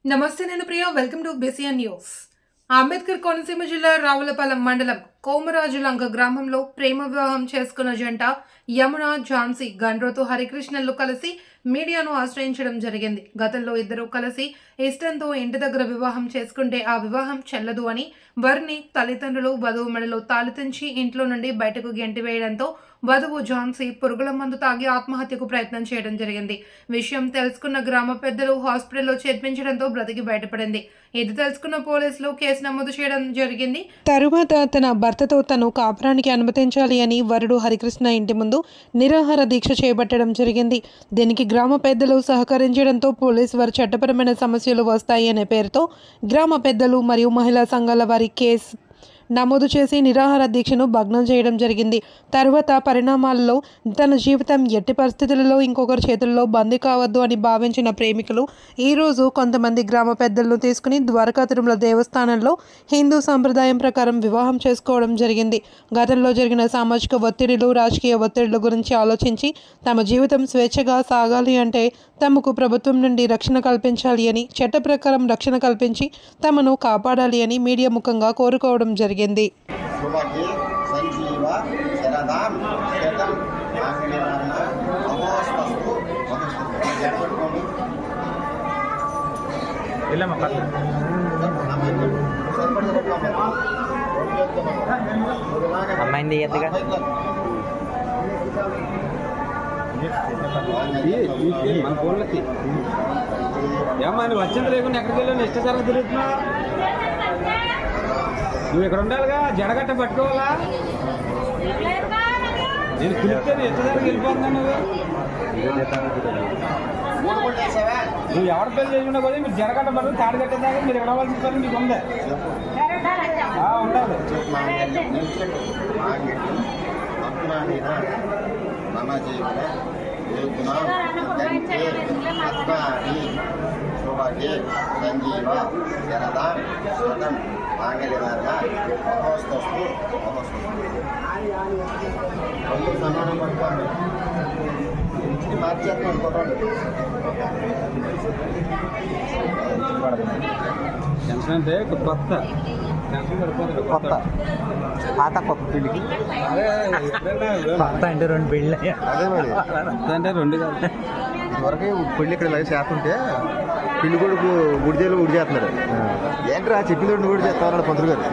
నమస్తే నేను Priya welcome to BCN news. Ambedkar Konaseema జిల్లా రావులపాలెం మండలం కోమరాజులంక గ్రామంలో ప్రేమ వివాహం చేసుకున్న జంట యమున ఝాన్సీ గండ్రోతు హరికృష్ణలు కలిసి మీడియాను ఆశ్రయించడం జరిగింది. గతంలో ఇద్దరు కలిసి ఇష్టంతో ఇంటి దగ్గర వివాహం చేసుకుంటే ఆ వివాహం చెల్లదు అని వారిని తల్లిదండ్రులు వధువు మెడలో తాళితించి ఇంట్లో నుండి బయటకు గెంటివేయడంతో వధువు ఝాన్సీ పురుగుల మందు తాగి ఆత్మహత్యకు ప్రయత్నం చేయడం జరిగింది. విషయం తెలుసుకున్న గ్రామ పెద్దలు హాస్పిటల్లో చేర్పించడంతో బ్రతికి బయటపడింది. ఇది తెలుసుకున్న పోలీసులు కేసు నమోదు చేయడం జరిగింది. తరువాత తన భర్తతో తను కాపురానికి అనుమతించాలి అని వరుడు హరికృష్ణ ఇంటి ముందు నిరాహార దీక్ష చేపట్టడం జరిగింది. దీనికి గ్రామ పెద్దలు సహకరించడంతో పోలీసు వారు చట్టపరమైన సమస్యలు వస్తాయి అనే పేరుతో గ్రామ పెద్దలు మరియు మహిళా సంఘాల వారి కేసు నమోదు చేసి నిరాహార దీక్షను భగ్నం చేయడం జరిగింది. తర్వాత పరిణామాల్లో తన జీవితం ఎట్టి పరిస్థితులలో ఇంకొకరి చేతుల్లో బందీ కావద్దు అని భావించిన ప్రేమికులు ఈరోజు కొంతమంది గ్రామ పెద్దలను తీసుకుని ద్వారకా తిరుమల దేవస్థానంలో హిందూ సంప్రదాయం ప్రకారం వివాహం చేసుకోవడం జరిగింది. గతంలో జరిగిన సామాజిక ఒత్తిడిలు, రాజకీయ ఒత్తిడిల గురించి ఆలోచించి తమ జీవితం స్వేచ్ఛగా సాగాలి అంటే తమకు ప్రభుత్వం నుండి రక్షణ కల్పించాలి అని, చట్ట ప్రకారం రక్షణ కల్పించి తమను కాపాడాలి అని మీడియా ముఖంగా కోరుకోవడం జరిగింది. అమ్మాయింది ఎద్దుగా మన ఫోన్లకి ఏమన్నా వచ్చింది లేకుండా ఎక్కడికి వెళ్ళాను ఇష్టసారి తిరుగుతున్నా. నువ్వు ఇక్కడ ఉండాలిగా, జడగట్ట పట్టుకోవాలా. నేను పిలిస్తే ఇష్టసారికి వెళ్ళిపోతున్నాను. నువ్వు ఎవరి పెళ్లి చేసుకున్నా కూడా మీరు జడగట్ట పట్టుకుని తాడు కట్టేదాకా మీరు ఎక్కడ అవ్వాల్సిన పని మీకు ఉందా? ఉండాలి. సంజీవ శరదా శతం మాంగళ్యదాన మహోస్తస్తు సన్మానం పడుకోండి. మార్చేస్తాం అనుకోండి. టెన్షన్ అంటే కొత్త టెన్షన్ పడిపోతుంది. కొత్త పాత కొత్త పెళ్ళికి కొత్త అంటే రెండు పెళ్ళి. అదే మరి అంటే రెండు కాదు. ఇదివరకు పెళ్ళి ఇక్కడ లైఫ్ చేస్తుంటే పెళ్లి కొడుకు గుడి చేస్తున్నారు. ఏంట్రా చెప్పింది గుడి చేస్తామన్నాడు పంతులు గారు.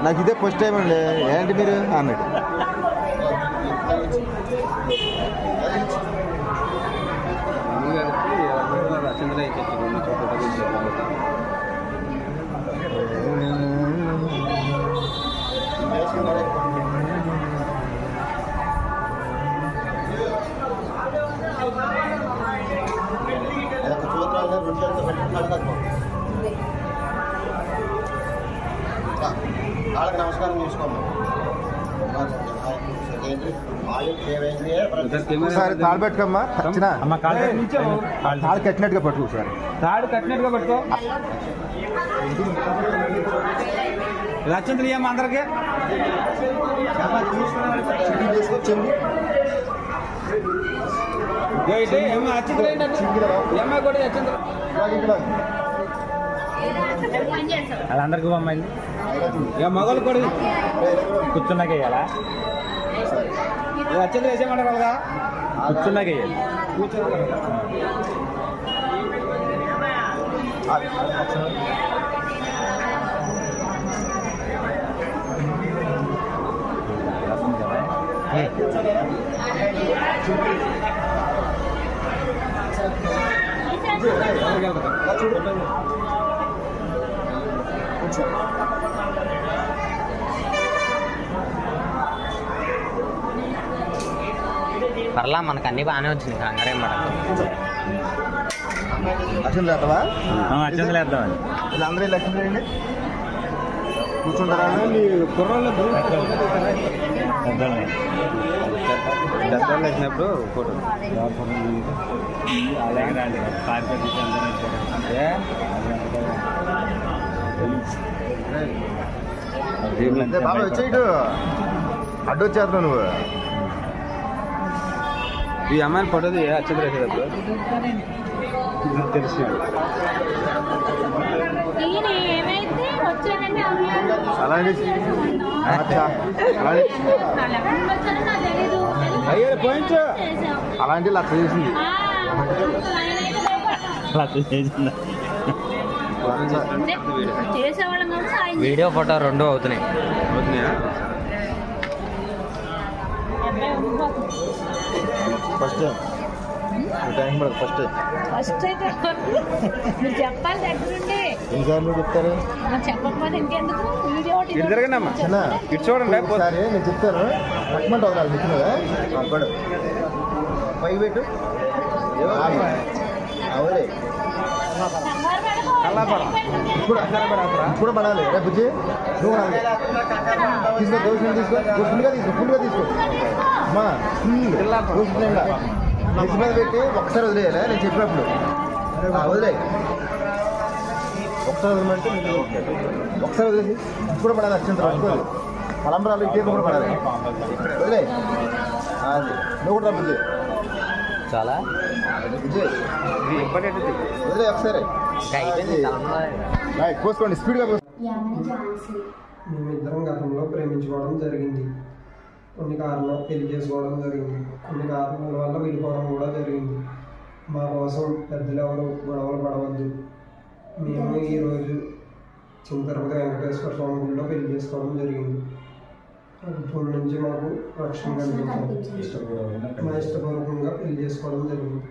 నాకు ఇదే ఫస్ట్ టైం అండి. ఏంటి మీరు అన్నాడు. రచంద్ర వాళ్ళకి నమస్కారం చేసుకోండి. తాడు పెట్టుకోమ్మా. తాడు కట్టినట్టుగా పట్టుకో సార్. తాడు కట్టినట్టుగా పట్టుకో. రచంద్ర ఏమో అందరికి అమ్మాయి కూడా రచంద్ర వాళ్ళందరికీ అమ్మాయిలు మగలు కూడా కూర్చున్నాక వేయాలా? రచంద్ర వేసేయమంటారు కదా, కూర్చున్నాక వేయాలి. పర్లా మనకు అన్ని బాగానే వచ్చింది. కంగారేం పడాలి. అక్షంతలు వేస్తావా? అక్షంతలు వేద్దామని వీళ్ళందరూ లక్ష్మి రండి కూర్చుంటారా? కుర్రోళ్ళు పెద్దలు వేసినప్పుడు ఫోటో బాబా వచ్చేటు అడ్డు వచ్చేస్తున్నావు నువ్వు. ఈ అమ్మాయిని ఫోటోది అచ్చంద్ర వేసేటప్పుడు తెలుసు. అలాంటి అయ్యో పోయించు. అలాంటి లక్ష చేసింది. వీడియో ఫోటో రెండు అవుతున్నాయి. ఫస్ట్ టైం పడదు. ఫస్ట్ అయితే మీరు చెప్పాలి దగ్గరుండి. ఎన్నిసార్లు చెప్తారు? చెప్పకపోతే ఇంకెందుకు వీడియో ఇటు తిరగండి అమ్మా, చిన్న ఇటు చూడండి. ఒకసారి నేను చెప్తాను. పక్కమంట వదలాలి చెప్తున్నా పడు పై పెట్టు. అవులే ఇప్పుడు పడాలి. రేపు బుజ్జి నువ్వు తీసుకో. దోషం తీసుకో. ఫుల్గా తీసుకో అమ్మా. నెక్స్ట్ మీద పెట్టి ఒకసారి వదిలేయాలి. నేను చెప్పినప్పుడు వదిలే. ఒకసారి వదలమంటే ఒకసారి వదిలేసి ఇప్పుడు పడాలి. అత్యంత పట్టుకోదు. పలంబరాలు ఇదే కూడా పడాలి. వదిలే. అది నువ్వు కూడా బుజ్జి చాలా బుజ్జి వదిలే ఒకసారి. కోసుకోండి స్పీడ్గా కోసుకోండి. మేమిద్దరం గతంలో ప్రేమించుకోవడం జరిగింది. కొన్ని కారణాలు పెళ్లి చేసుకోవడం జరిగింది. కొన్ని కారణాల వల్ల విడిపోవడం కూడా జరిగింది. మా కోసం పెద్దలు ఎవరు గొడవలు పడవద్దు. మేము ఈరోజు తిరుపతి వెంకటేశ్వర స్వామి గుడిలో పెళ్లి చేసుకోవడం జరిగింది. ప్రభుత్వం నుంచి మాకు రక్షణ కల్పించారు. మా ఇష్టపూర్వకంగా పెళ్లి చేసుకోవడం జరిగింది.